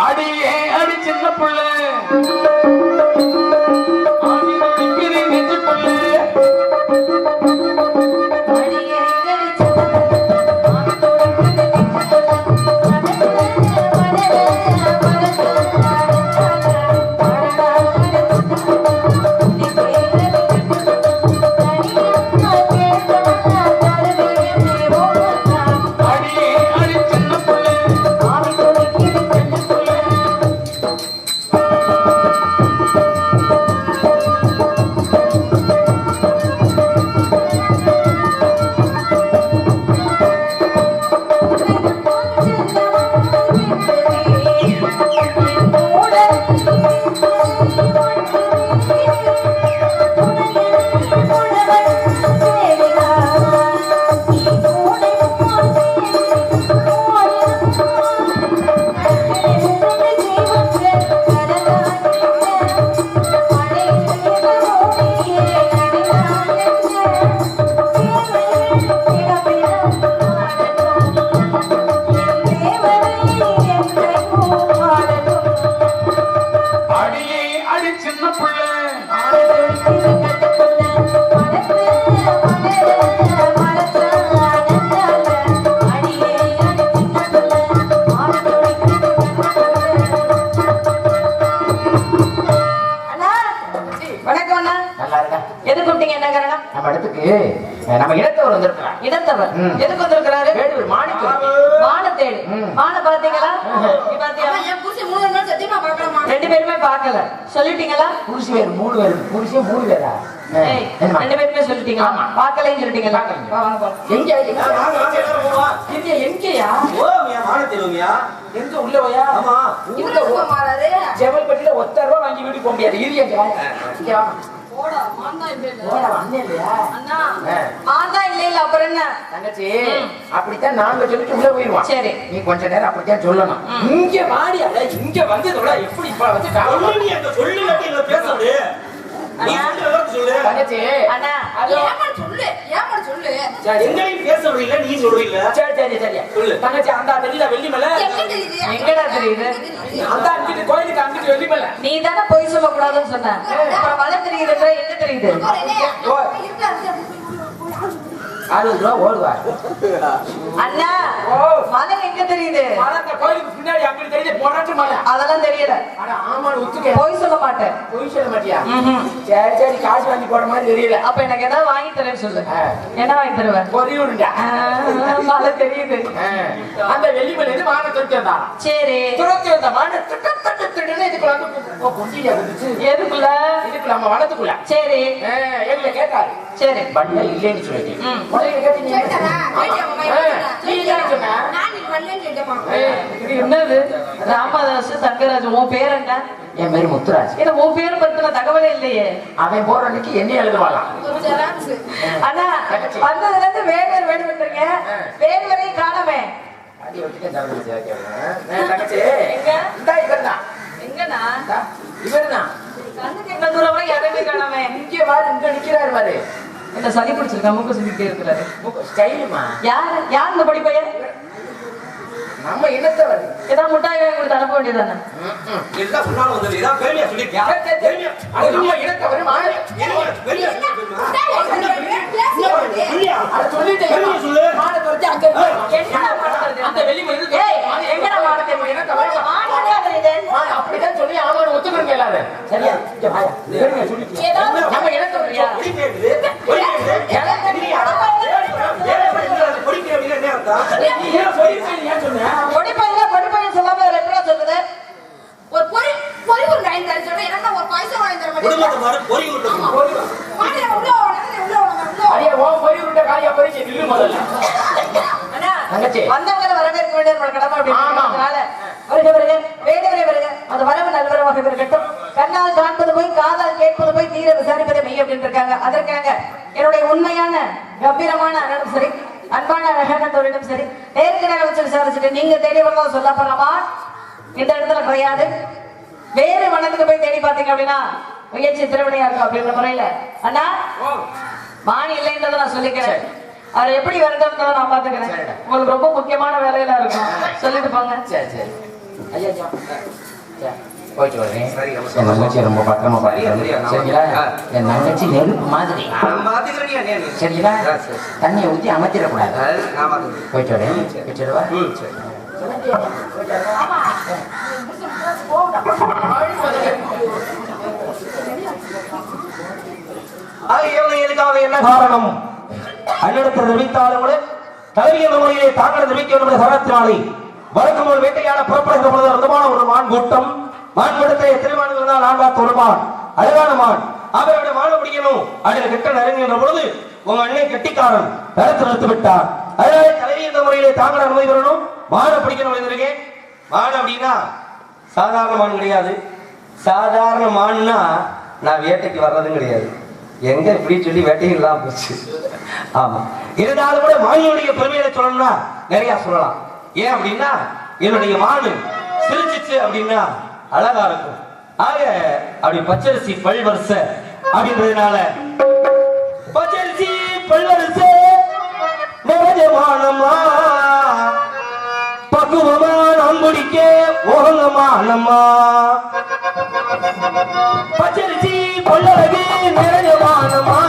அடியே அடி சின்ன புள்ள நம்ம இடத்தவர் வந்திருக்கிறார். இடத்தவர் எதுக்கு வந்திருக்கிறாரு? வேடுவர் மானத்தேடு. மான பாத்தீங்களா? என் புருஷன் 3 நாள் சத்தியமா பார்க்கலாமா? 2 பேருமே பார்க்கல. சொல்லிட்டீங்களா? புருஷன் வேறு 3 பேர். புருஷன் 3 பேரா? 2 பேருமே சொல்லிட்டீங்களா? பார்க்கலைன்னு சொல்லிட்டீங்களா? எங்க இது எங்கயா? மானத்தேடுங்கயா. எங்க உள்ளவையா? ஆமா. இங்க மாறாதே. ஜெவல்பட்டில ஒத்த ரூபாய் வாங்கி வீட்டுக்கு போக முடியாது. இது எங்க? இங்க வா. போடா மாந்தா இல்ல. போடா வந்தே இல்லையா? அண்ணா. மாந்தா இல்ல அப்புறம் என்ன? தங்கச்சி அப்படித்தான் நாங்க சொல்லிட்டு உள்ள போயிடுவோம். சரி. நீ கொஞ்ச நேரம் அப்படித்தான் சொல்லணும். இங்க வாடி அட இங்க வந்ததோட எப்படி இப்ப வந்து சொல்லி அந்த சொல்லிட்டு இல்ல பேசுறது. நீ சொல்லு. தங்கச்சி அண்ணா ஏமா சொல்லு. ஏமா சொல்லு. எங்களையும் பேச விடல நீ சொல்றீங்க. சரி சரி சரி. சொல்லு. தங்கச்சி அந்த வெள்ளிமலை எங்கடா தெரியுது? அந்த அங்கிட்டு கோயிலுக்கு அங்கிட்டு வெள்ளிமலை. நீ தானே பொய் சொல்ல கூடாதுன்னு சொன்ன. அப்புறம் மலை தெரியுதுன்ற எங்க தெரியுது? 60 ரூபா ஓடுவா. அண்ணா மலை எங்க தெரியுது? மலை அந்த கோயிலுக்கு பின்னாடி அங்கிட்டு தெரியுது போராட்டு மலை. அதெல்லாம் தெரியல. அட ஆமா ஒத்துக்க. பொய் சொல்ல மாட்டேன். பொய் சொல்ல மாட்டியா? சரி சரி காசு வாங்கி போற மாதிரி தெரியல. அப்ப எனக்கு ஏதாவது வாங்கி தரேன்னு சொல்லு. என்ன வாங்கி தருவேன்? பொரியுண்டா. மலை தெரியுது. அந்த வெள்ளிமலை இது மான துரத்தி வந்தா. சரி. துரத்தி வந்த மான திட்டத்தட்டுன்னு இதுக்குள்ள வந்து பொண்டியா வந்துச்சு. எதுக்குள்ள? இதுக்குள்ள நம்ம வனத்துக்குள்ள. சரி. எங்க கேட்டாரு. சரி. பண்டை இல்லைன்னு சொல்லிட்டு. முதல்ல கேட்டீங்க. நீ என்ன சொன்ன? நான் நீ பண்டேன்னு கேட்டமா. இது என்னது? ராமதாஸ் தங்கராஜ் உன் பேர் என்ன? என் பேரு முத்துராஜ். இது உன் பேர் பத்தின தகவலே இல்லையே. அவன் போற அன்னைக்கு என்ன எழுதுவாளாம். அண்ணா வந்ததுல இருந்து வேடு வந்துருங்க. வேடுவரையும் காணவே. அடி வச்சுட்டே தரது சேக்கறேன். தங்கச்சி எங்க? இந்தா இவர்தான். எங்கண்ணா? இவர்தான். கண்ணுக்கு என்ன தூரமா யாரையுமே காணவே. இங்கே வாரு இங்க நிக்கிறாரு பாரு. இந்த சளி பிடிச்சிருக்கா மூக்கு சுத்திட்டே இருக்கிறாரு. ஸ்டைலுமா? யார் இந்த படி பையன்? நம்ம இனத்தவர். ஏதாவது முட்டாய் வாங்கி கொடுத்து அனுப்ப வேண்டியதானே? எல்லாம் சொன்னாலும் வந்து இதான் பெருமையா சொல்லிருக்கியா? அது நம்ம இனத்தவர் மாறி. பெருமையா சொல்லிட்டேன் சொல்லு. மானத்தை வச்சு அங்க என்னடா மானத்தை? அந்த வெளிமலை எங்கடா மானத்தை? இனத்தவர் மானத்தை தெரியுது. அப்படிதான் சொல்லி அவனோட ஒத்துக்கணும் எல்லாரும். சரியா? இங்க வாயா. பெருமையா சொல்லிட்டேன். நம்ம இனத்தவரியா? பொடி கேக்குது. பொடி கேக்குது. எல்லாம் தெரியா? பொடி கேக்குது என்ன அர்த்தம்? நீ ஏன் போயிருக்கீங்க ஏன் சொன்ன? பொடி பையன் சொல்லாம எப்படா சொல்லுது? ஒரு பொறி ஒரு லைன் தர சொல்ற. என்ன ஒரு பைசா வாங்கி தர மாட்டேன். குடும்பத்தை மாதிரி பொறி விட்டு மாட்டே உள்ள வா. அடியே ஓ போய் உண்ட காலியா போய் நில்லு முதல்ல. அண்ணா தங்கச்சி வந்தவங்கள வரவேற்க வேண்டிய நம்ம கடமை அப்படின்றதுனால வருக அது வரவு நல்வரவாக இருக்கட்டும். கண்ணால் காண்பது போய் காதால் கேட்பது போய் தீர விசாரிப்பதை மெய் அப்படின்னு இருக்காங்க. அதற்காக என்னுடைய உண்மையான கம்பீரமான அண்ணனும் சரி அன்பான அழகான தோழிடம் சரி நேருக்கு வச்சு விசாரிச்சுட்டு நீங்க தேடி வரலாம் சொல்ல போறமா இந்த இடத்துல கிடையாது. வேறு வனத்துக்கு போய் தேடி பாத்தீங்க அப்படின்னா முயற்சி திருவினையா இருக்கும் அப்படின்ற முறையில அண்ணா மான் இல்லைன்றதை நான் சொல்லிக்கிறேன். அதை எப்படி வருதுன்றத நான் பாத்துக்கிறேன். சரிடா. உங்களுக்கு ரொம்ப முக்கியமான வேலையில இருக்கும். சொல்லிட்டு போங்க. சரி சரி ஐயா போயிட்டு வரேன். சரி, என் தங்கச்சி ரொம்ப பத்திரமா சரியா, சரியா, பாருங்க. நான் சரிங்களா? ஆ. என் தங்கச்சி நெருப்பு மாதிரி. நான் பாத்துக்கிறேன் நீ. சரிங்களா? ஆ, சரி. தண்ணியை ஊற்றி அமைச்சிடக்கூடாது. அது நான் பாத்துக்கிறேன். போயிட்டு வரேன். போயிட்டு வா. சரி. எதுக்காக என்ன காரணம் அன்னிடத்தில் நினைத்தாலும் கூட தலைவி என்ற முறையிலே தாங்கள் நினைக்க வேண்டும் சரத்தினாலே வழக்கம் ஒரு வேட்டையாட புறப்படுகிற பொழுது அற்புதமான ஒரு மான் கூட்டம். மான் கூட்டத்தை எத்தனை மான்கள் இருந்தால் நான் பார்த்த ஒரு மான், அழகான மான். அவருடைய மானை பிடிக்கணும் அப்படின்னு கிட்ட நெருங்குகின்ற பொழுது உங்க அண்ணன் கெட்டிக்காரன் தடுத்து நிறுத்தி விட்டார். அதனால தலைவி என்ற முறையிலே தாங்கள் அனுமதி பெறணும், மானை பிடிக்கணும் வந்திருக்கேன். மான் அப்படின்னா சாதாரண மான் கிடையாது. சாதாரண மான்னா நான் வேட்டைக்கு வர்றதும் கிடையாது. எங்க இப்படி சொல்லி வேட்டையெல்லாம் போச்சு. ஆமா, இருந்தாலும் கூட மானியுடைய பெருமையை சொல்லணும்னா நிறைய சொல்லலாம். ஏன் அப்படின்னா என்னுடைய மானு சிரிச்சிச்சு அப்படின்னா அழகா இருக்கும். ஆக அப்படி பச்சரிசி பல்வரிசை அப்படின்றதுனால பச்சரிசி பல்வரிசை நிறையமானம்மா பக்குவமா நம்புடிக்க ஓகமானம்மா பச்சரிசி பல்லழகு நிறையமானம்மா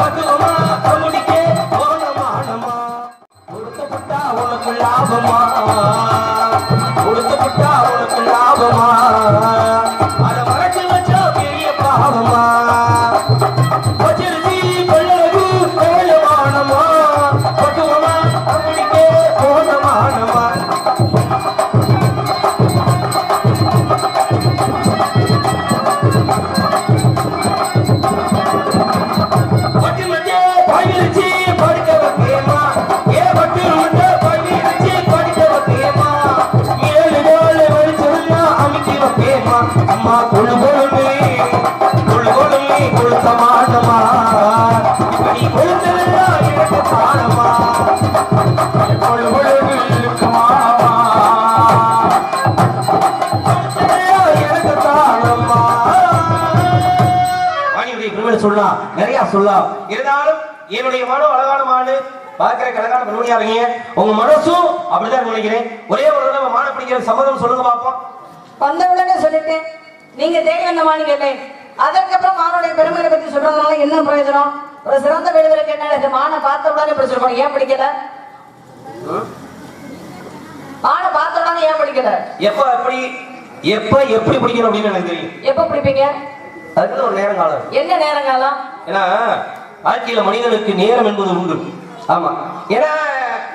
பக்குவமா நம்புடிக்க ஓகமானம்மா உடுத்தப்பட்டா உனக்கு லாபமா உடுத்தப்பட்டா உனக்கு லாபமா அதை மறைச்சு வச்சா பெரிய பாவமா பச்சரிசி பல்லழகு நிறையமானம்மா பக்குவமா நம்புடிக்க ஓகமானம்மா சொல்லலாம், நிறைய சொல்லலாம். இருந்தாலும் என்னுடைய மனம் அழகான மாடு, பார்க்கிற அழகான பெண்மணியா இருக்கீங்க. உங்க மனசும் அப்படிதான் நினைக்கிறேன். ஒரே ஒரு தடவை மான பிடிக்கிற சம்மதம் சொல்லுங்க பாப்போம். வந்த உடனே சொல்லிட்டேன், நீங்க தேடி வந்த மானு கேட்டேன். அதற்கப்புறம் மானுடைய பெருமையை பத்தி சொல்றதுனால என்ன பிரயோஜனம்? ஒரு சிறந்த வேடுவருக்கு என்ன மானை பார்த்த உடனே பிடிச்சிருக்கோம், ஏன் பிடிக்கல? மானை பார்த்த உடனே ஏன் பிடிக்கல? எப்ப எப்படி பிடிக்கணும் அப்படின்னு எனக்கு தெரியும். எப்ப பிடிப்பீங்க? அதுக்கு ஒரு நேரம் காலம். என்ன நேரம் காலம்? ஏன்னா வாழ்க்கையில மனிதனுக்கு நேரம் என்பது உண்டு. ஆமா, ஏன்னா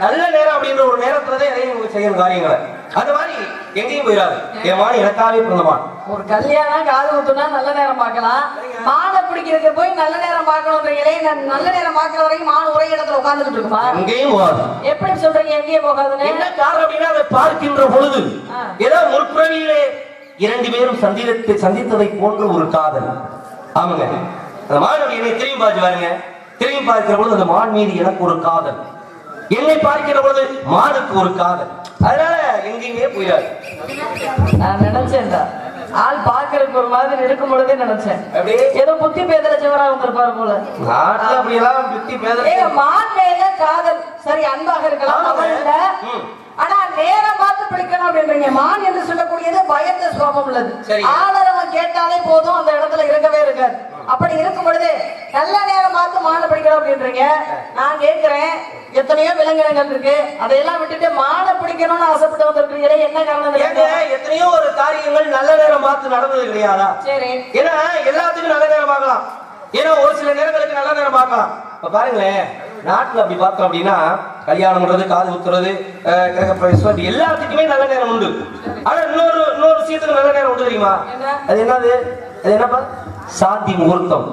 நல்ல நேரம் அப்படின்ற ஒரு நேரத்துலதான் எதையும் செய்யணும் காரியங்களை. அது மாதிரி எங்கேயும் போயிடாது. என் மான் எனக்காவே பிறந்தமான். ஒரு கல்யாணம் காது ஊத்துனா நல்ல நேரம் பார்க்கலாம், மானை பிடிக்கிறதுக்கு போய் நல்ல நேரம் பார்க்கணும்ன்றீங்களே. நல்ல நேரம் பார்க்கற வரைக்கும் மான் ஒரே இடத்துல உட்கார்ந்துட்டு இருக்குமா? எங்கேயும் போகாது. எப்படி சொல்றீங்க எங்கேயும் போகாதுன்னு? என்ன காரணம் அப்படின்னா அதை பார்க்கின்ற பொழுது ஏதோ முற்பிறவியிலே இரண்டு பேரும் சந்தித்ததை போன்ற ஒரு காதல். ஆமாங்க, அந்த மான் என்னை திரும்பி பார்த்து பாருங்க. திரும்பி பார்க்கிற பொழுது அந்த மான் மீது எனக்கு ஒரு காதல், என்னை பார்க்கிற பொழுது மானுக்கு ஒரு காதல். அதனால எங்கேயுமே போயிடாது. நான் நினைச்சேன்டா, ஆள் பாக்குறதுக்கு ஒரு மாதிரி இருக்கும் பொழுதே நினைச்சேன் அப்படியே ஏதோ புத்தி பேதல சிவரா வந்திருப்பாரு போல. நாட்டுல அப்படியெல்லாம் புத்தி பேதல. மான் மேல காதல் சரி, அன்பாக இருக்கலாம், இல்ல. ஆனா நேரம் பார்த்து பிடிக்கணும் அப்படின்றீங்க. மான் என்று சொல்லக்கூடியது பயந்த சுவாபம் உள்ளது. ஆதரவம் கேட்டாலே போதும், அந்த இடத்துல இருக்கவே இருக்காது. அப்படி இருக்கும் பொழுது நல்ல நேரம் பார்த்து மானை பிடிக்கணும் அப்படின்றீங்க. நான் கேட்கிறேன், எத்தனையோ விலங்கினங்கள் இருக்கு, அதையெல்லாம் விட்டுட்டு மானை பிடிக்கணும்னு ஆசைப்பட்டு வந்திருக்கீங்களே, என்ன காரணம்? எத்தனையோ ஒரு காரியங்கள் நல்ல நேரம் பார்த்து நடந்தது கிடையாதா? சரி, ஏன்னா எல்லாத்துக்கும் நல்ல நேரம் பார்க்கலாம். ஏன்னா ஒரு சில நேரங்களுக்கு நல்ல நேரம் பார்க்கலாம். இப்ப பாருங்களேன், நாட்டுல அப்படி பார்த்தோம் அப்படின்னா கல்யாணம் பண்றது, காது குத்துறது, கிரகப்பிரவேசம், எல்லாத்துக்குமே நல்ல நேரம் உண்டு. ஆனா இன்னொரு விஷயத்துக்கு நல்ல நேரம் உண்டு தெரியுமா? அது என்னது? அது என்னப்பா? சாந்தி முகூர்த்தம்.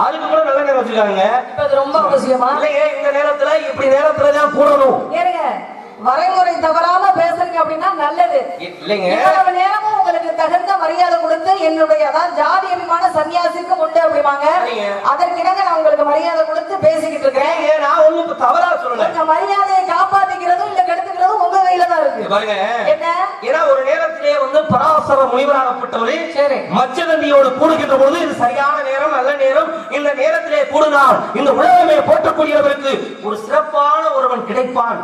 அதுக்கு கூட நல்ல நேரம் வச்சிருக்காங்க. இப்ப அது ரொம்ப அவசியமா? இல்லைங்க, இந்த நேரத்துல இப்படி நேரத்துலதான் கூடணும். ஏங்க, வரைமுறை தவறாம பேசுறீங்க அப்படின்னா நல்லது. இல்லைங்க, இவ்வளவு நேரமும் உங்களுக்கு தகுந்த மரியாதை கொடுத்து என்னுடைய அதான் ஜாதி அபிமான சன்னியாசிக்கு உண்டு அப்படிமாங்க. அதற்கிடங்க நான் உங்களுக்கு மரியாதை கொடுத்து பேசிக்கிட்டு இருக்கிறேன். நான் ஒண்ணுக்கு தவறா சொல்லல. உங்க மரியாதையை காப்பாத்திக்கிறதும் இல்ல கெடுத்துக்கிறதும் உங்க கையில தான் இருக்கு. பாருங்க, என்ன? ஏன்னா ஒரு நேரத்திலே பராசர முனிவராகப்பட்டவரு மச்சதண்டியோடு கூடுகின்ற பொழுது இது சரியான நேரம், நல்ல நேரம், இந்த நேரத்திலே கூடினால் இந்த உலகமே போற்றக்கூடியவருக்கு ஒரு சிறப்பான ஒருவன் கிடைப்பான்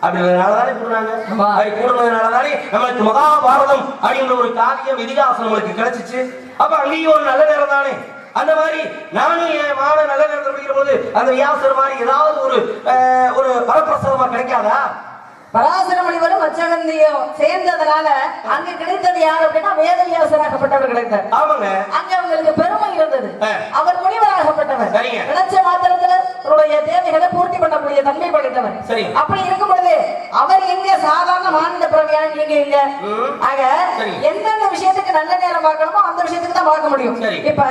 அப்படின்றதுனாலதானே கூடுறாங்க. அப்படி கூடுனதுனாலதானே நம்மளுக்கு மகாபாரதம் அப்படின்ற ஒரு காவியம் இதிகாசம் நம்மளுக்கு கிடைச்சிச்சு. அப்ப அங்கேயும் ஒரு நல்ல நேரம் தானே. அந்த மாதிரி நானும் என் மான நல்ல நேரத்தில் படிக்கிற போது அந்த வியாசர் மாதிரி ஏதாவது ஒரு வரப்பிரசாதமா கிடைக்காதா? பராசர முனிவரும் மச்சகந்தியும் சேர்ந்ததுனால அங்க கிடைத்தது யார் அப்படின்னா வேதவியாசராகப்பட்டவர் கிடைத்தார். ஆமாங்க. அங்க அவங்களுக்கு பெருமை இருந்தது. அவர் முனிவராகப்பட்டவர். சரிங்க. கிடைச்ச மாத்திரத்துல அவருடைய தேவைகளை பூர்த்தி பண்ணக்கூடிய தன்மை படைத்தவர். சரி. அப்படி இருக்கும் பொழுது அவர் எங்க சாதாரண மாநில பிரவியான நீங்க எங்க ஆக எந்தெந்த விஷயத்துக்கு நல்ல நேரம் பார்க்கணுமோ அந்த விஷயத்துக்கு தான் பார்க்க முடியும். இப்ப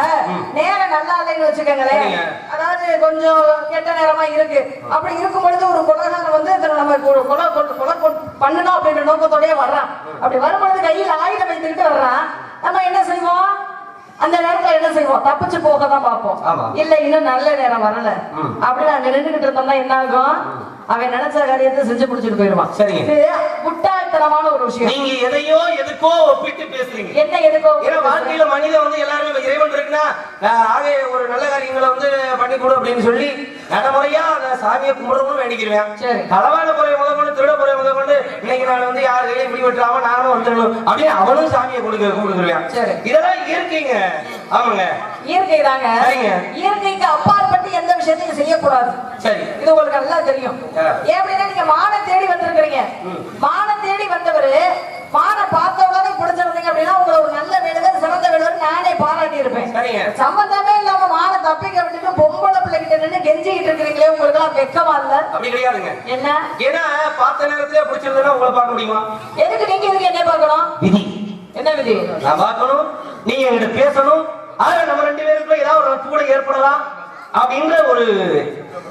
நேரம் நல்லா இல்லைன்னு வச்சுக்கோங்களேன், அதாவது கொஞ்சம் கெட்ட நேரமா இருக்கு. அப்படி இருக்கும் பொழுது ஒரு கொலகாரன் வந்து நம்ம கொலை பண்ணணும் அப்படின்ற நோக்கத்தோடய வர்றான். அப்படி வரும்பொழுது கையில் ஆயுதம் வைத்துக்கிட்டு வர்றான். நம்ம என்ன செய்வோம்? அந்த நேரத்துல என்ன செய்வோம்? தப்பிச்சு போக தான் பார்ப்போம். இல்ல இன்னும் நல்ல நேரம் வரல அப்படின்னு அங்க நின்றுகிட்டு இருந்தோம்னா என்ன ஆகும்? அவன் நினைச்ச காரியத்தை செஞ்சு முடிச்சுட்டு போயிடுவான். சரிங்க. முட்டாள்தனமான ஒரு விஷயம். நீங்க எதையோ எதுக்கோ ஒப்பிட்டு பேசுறீங்க. என்ன எதுக்கோ? ஏன்னா வாழ்க்கையில மனிதன் வந்து எல்லாருமே இறைவன் இருக்குன்னா ஆக ஒரு நல்ல காரியங்களை வந்து பண்ணி கொடு அப்படின்னு சொல்லி நடைமுறையா அந்த சாமியை கும்பிடணும்னு வேண்டிக்கிறேன். சரி. களவான பொறைய முதற்கொண்டு திருட பொறைய முதற்கொண்டு இன்னைக்கு நான் வந்து யார் கையில இப்படி விட்டுறாம நானும் வந்துடணும் அப்படின்னு அவனும் சாமியை கொடுக்குறேன். சரி. இதெல்லாம் இயற்கைங்க. ஆமாங்க, இயற்கை தாங்க. இயற்கைக்கு அப்பாற்பட்டு எந்த விஷயத்தையும் செய்யக்கூடாது. சரி, இது உங்களுக்கு நல்லா தெரியும். ஏன் அப்படின்னா நீங்க மான தேடி வந்திருக்கிறீங்க. மான தேடி வந்தவரு மான பார்த்த உடனே பிடிச்சிருந்தீங்க அப்படின்னா உங்களை ஒரு நல்ல வேடுவர் சிறந்த வேடுவர் நானே பாராட்டி இருப்பேன். சம்பந்தமே இல்லாம மான தப்பிக்க விட்டுட்டு பொம்பளை பிள்ளைகிட்ட நின்று கெஞ்சிக்கிட்டு இருக்கிறீங்களே, உங்களுக்கு எல்லாம் வெக்கமா இல்ல? அப்படி கிடையாதுங்க. என்ன? ஏன்னா பார்த்த நேரத்திலே பிடிச்சிருந்தா உங்களை பார்க்க முடியுமா? எதுக்கு நீங்க இதுக்கு என்ன பார்க்கணும்? விதி. என்ன விதி? நான் பார்க்கணும், நீங்க என்கிட்ட பேசணும். ஆனா நம்ம ரெண்டு பேருக்குள்ள ஏதாவது ஒரு நட்பு கூட ஏற்படலாம் அப்படின்ற ஒரு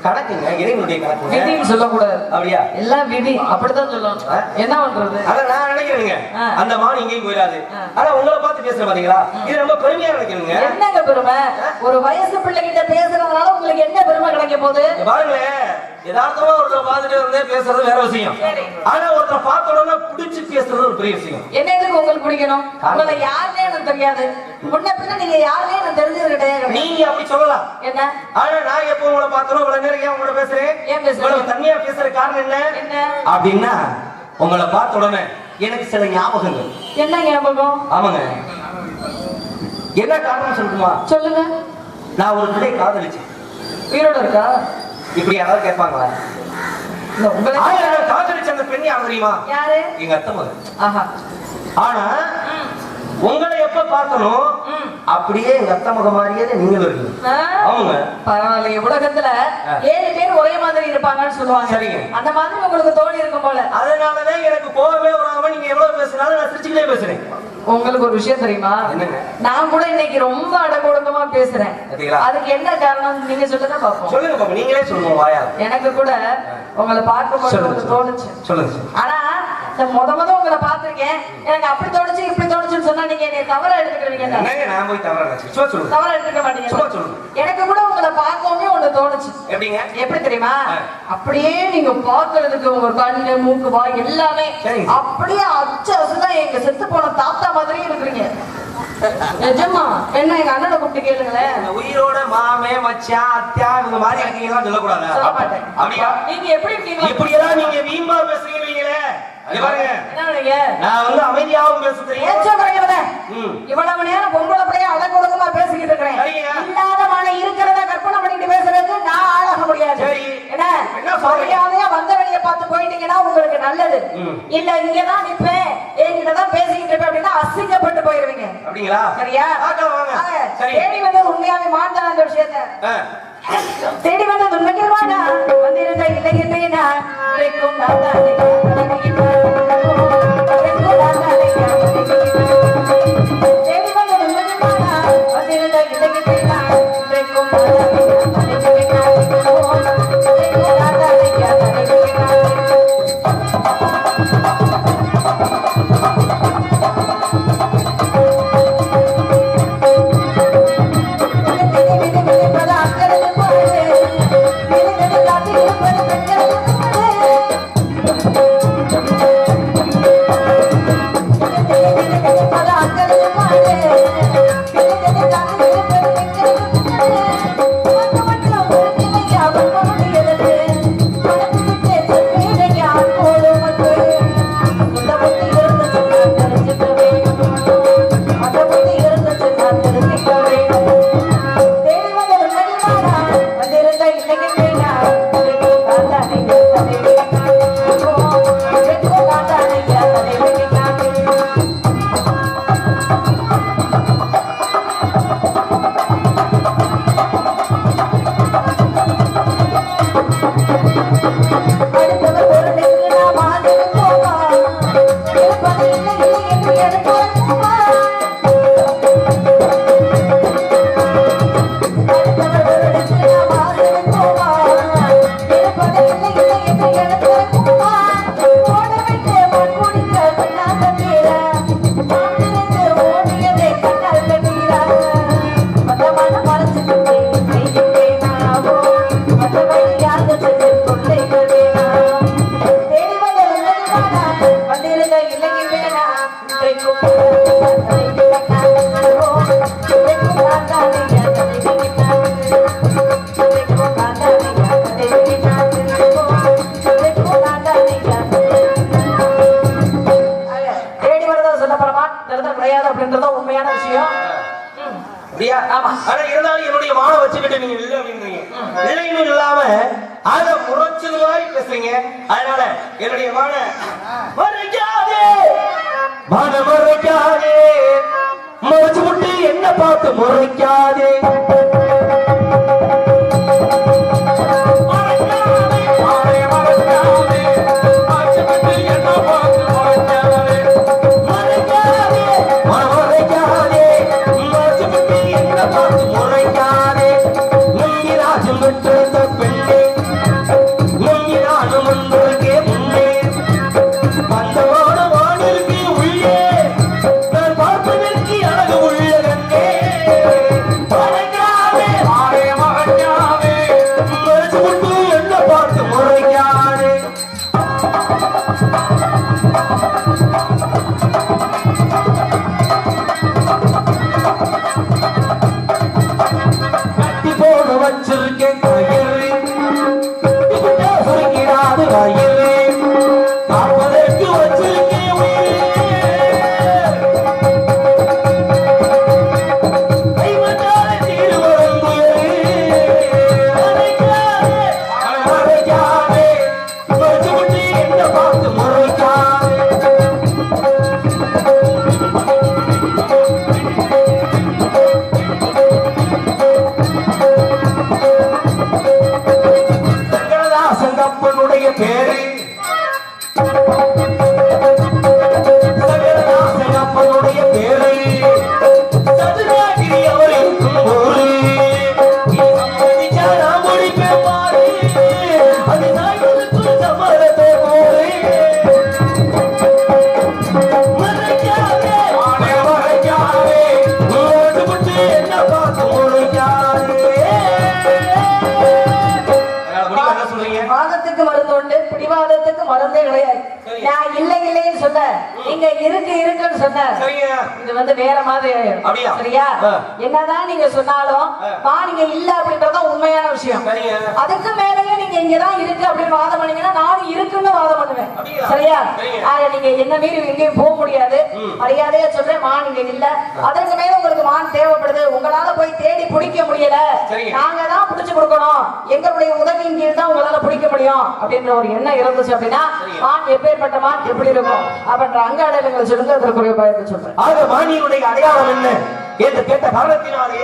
கணக்குங்க, இறைவனுடைய கணக்கு. விதின்னு சொல்லக்கூடாது. அப்படியா? எல்லாம் விதி, அப்படித்தான் சொல்லணும். என்ன பண்றது? அத நான் நினைக்கிறேங்க. அந்த மான் இங்கேயும் போயிடாது. ஆனா உங்களை பார்த்து பேசுற பாத்தீங்களா, இது ரொம்ப பெருமையா நினைக்கிறேங்க. என்னங்க பெருமை? ஒரு வயசு பிள்ளைகிட்ட பேசுறதுனால உங்களுக்கு என்ன பெருமை கிடைக்க போகுது? பாருங்களேன், யதார்த்தமா ஒருத்தர் பார்த்துட்டு இருந்தே பேசுறது வேற விஷயம். ஆனா ஒருத்தர் பார்த்த உடனே பிடிச்சு பேசுறது ஒரு பெரிய விஷயம். என்ன எதுக்கு உங்களுக்கு பிடிக்கணும்? உங்களை யாருன்னே எனக்கு தெரியாது. முன்ன பின்ன நீங்க யாருன்னே எனக்கு தெரிஞ்சது கிடையாது. நீங்க அப்படி சொல்லலாம். என்ன? ஆனா நான் எப்போ உங்களை பார்த்தோம் இவ்வளவு நேரம் ஏன் உங்களோட பேசுறேன்? ஏன் பேசுறேன்? தனியா பேசுற காரணம் என்ன? என்ன அப்படின்னா உங்களை பார்த்த உடனே எனக்கு சில ஞாபகங்கள். என்ன ஞாபகம்? ஆமாங்க. என்ன காரணம் சொல்லுமா? சொல்லுங்க. நான் ஒரு பிள்ளை காதலிச்சேன். உயிரோட இருக்கா? இப்படி யாராவது கேட்பாங்களா? காதலிச்ச அந்த பெண் யார் தெரியுமா? யாரு? எங்க அத்தை மகன். ஆனா உங்களை எப்ப பார்க்கணும் அப்படியே எங்க அத்தை மகன் மாதிரியே நீங்களும் இருக்கீங்க. அவங்க பரவாயில்ல, உலகத்துல 7 பேர் ஒரே மாதிரி இருப்பாங்கன்னு சொல்லுவாங்க. சரிங்க. அந்த மாதிரி உங்களுக்கு தோணி இருக்கும் போல. அதனாலதான் எனக்கு கோபமே வராம நீங்க எவ்வளவு பேசினாலும் நான் சிரிச்சுக்கிட்டே பேசுறேன். உங்களுக்கு ஒரு விஷயம் தெரியுமா? நான் கூட இன்னைக்கு ரொம்ப அடக்கொடுக்கமா பேசுறேன். அதுக்கு என்ன காரணம் நீங்க சொல்லுங்க பாப்போம். சொல்லுங்க பாப்போம், நீங்களே சொல்லுங்க வாயா. எனக்கு கூட உங்களை பார்க்கும்போது தோணுச்சு. சொல்லுங்க. ஆனா முத உங்களை பார்த்திருக்கேன், எனக்கு அப்படி தோணுச்சு இப்படி தோணுச்சுன்னு சொன்னா நீங்க என்னை தவறா எடுத்துக்கிறீங்க. நான் போய் தவறா எடுத்துக்க மாட்டீங்க. எனக்கு கூட உங்களை பார்க்கவே ஒண்ணு தோணுச்சு. எப்படிங்க? எப்படி தெரியுமா? அப்படியே நீங்க பார்க்கறதுக்கு உங்க கண்ணு மூக்கு வாய் எல்லாமே அப்படியே அச்சு அசுதான் எங்க செத்து போன தாத்தா மாதிரியே இருக்கிறீங்க. நிஜமா? என்ன எங்க அண்ணனை கூப்பிட்டு கேளுங்களேன். உயிரோட மாமே மச்சான் அத்தியா இந்த மாதிரி இருக்கீங்களா சொல்லக்கூடாது. சொல்ல மாட்டேன். அப்படியா? நீங்க எப்படி இருக்கீங்க? இப்படி எல்லாம் நீங்க வீம்பா பேசுறீங்களே. நான் வந்து அமைதியாவும் பேச தெரியும். இவ்வளவு நேரம் பொம்பளை பிள்ளைய அடக்கொடுக்கமா பேசிக்கிட்டு இருக்கிறேன். இல்லாத மழை இருக்கிறத கற்பனை பண்ணிட்டு பேசுறது நான் ஆளாக முடியாது. என்ன மரியாதையா வந்த வழியை பார்த்து போயிட்டீங்கன்னா உங்களுக்கு நல்லது. இல்ல இங்கதான் நிப்பேன் என்கிட்டதான் பேசிக்கிட்டு இருப்பேன் அப்படின்னா அசிங்கப்பட்டு போயிருவீங்க. அப்படிங்களா? சரியா? தேடி வந்தது உண்மையாவே மாட்டான அந்த விஷயத்த தேடி வந்தது உண்மைக்கு வாங்க வந்திருந்த இளைஞனா என்னுடைய மான மறைக்காதே மறைக்காதே மறைச்சு முட்டி என்ன பார்த்து முறைக்காதே பிடிவாதத்துக்கு மருந்தே கிடையாது. நான் இல்லை இல்லைன்னு சொன்ன, நீங்க இருக்குன்னு சொன்ன, இது வந்து வேற மாதிரி ஆயிடும். சரியா? என்னதான் நீங்க சொன்னாலும் நீங்க இல்ல அப்படின்றத உண்மையான விஷயம். அதுக்கு மேலேயே நீங்க இங்கதான் இருக்கு அப்படின்னு வாதம் பண்ணீங்கன்னா நானும் இருக்குன்னு வாதம் பண்ணுவேன். சரியா? நீங்க என்ன மீறி எங்கேயும் போக முடியாது. மரியாதையா சொல்றேன், நீங்க இல்ல. அதற்கு மேல உங்களுக்கு மான் தேவைப்படுது, உங்களால போய் தேடி பிடிக்க முடியல, நாங்க தான் பிடிச்சு கொடுக்கணும், எங்களுடைய உதவியின் கீழ் தான் உங்களால பிடிக்க முடியும் அப்படின்ற ஒரு எண்ணம் இருந்துச்சு அப்படின்னா மான் எப்பேற்பட்ட மான் எப்படி இருக்கும் அப்படின்ற அங்க அடையாளங்களை சொல்லுங்க. அதற்குரிய பயத்தை சொல்றேன். ஆக மானியுடைய அடையாளம் என்ன என்று கேட்ட காரணத்தினாலே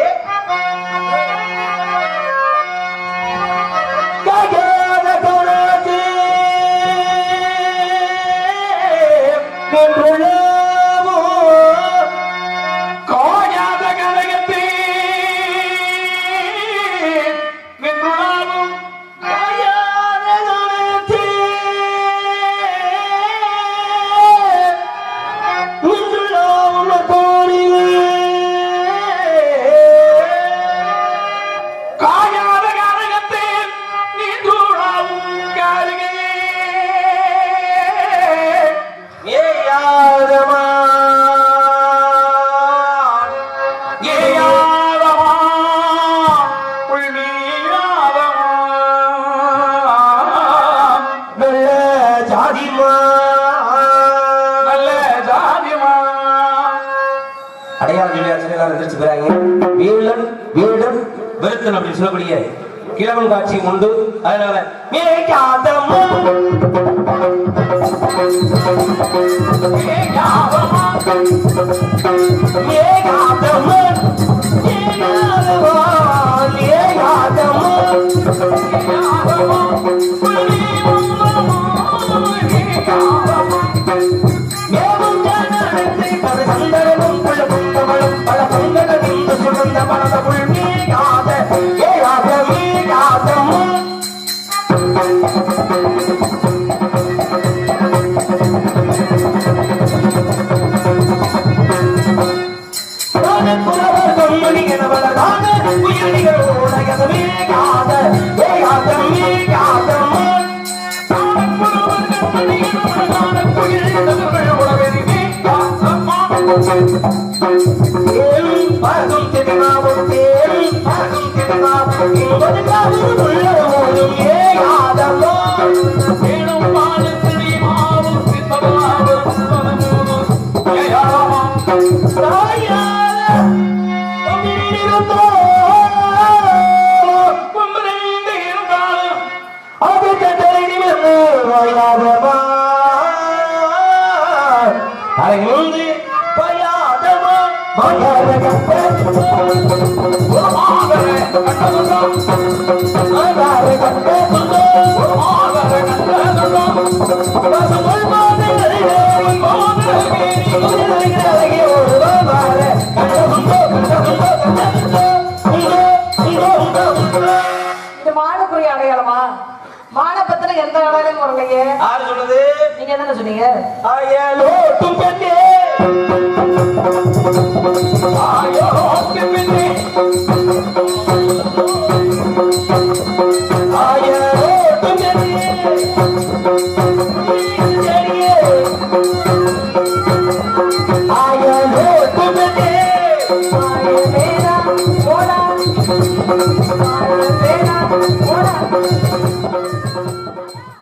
சொல்லக்கூடிய கிழவன் காட்சி உண்டு. அதனால அது அழகிலிருந்து பயாதமா மகர கட்ட ஒரு மாகர கட்டதும் மகர கட்ட ஒரு மாகர கட்டதும் ரசமுல் மாதரே மாதரே அழகே ஒரு மாகர கட்டதும் இது மானுக்குரிய அடையாளமா? மான பத்திர எந்த அடையாளம் வரலையே. யாரு சொன்னது? நீங்க என்ன சொன்னீங்க? அயலோட்டும் பெண்ணே அயலோட்டும் பெண்ணே அயலோட்டும் பெண்ணே அயலோட்டும் பெண்ணே வேணா போடா வேணா போடா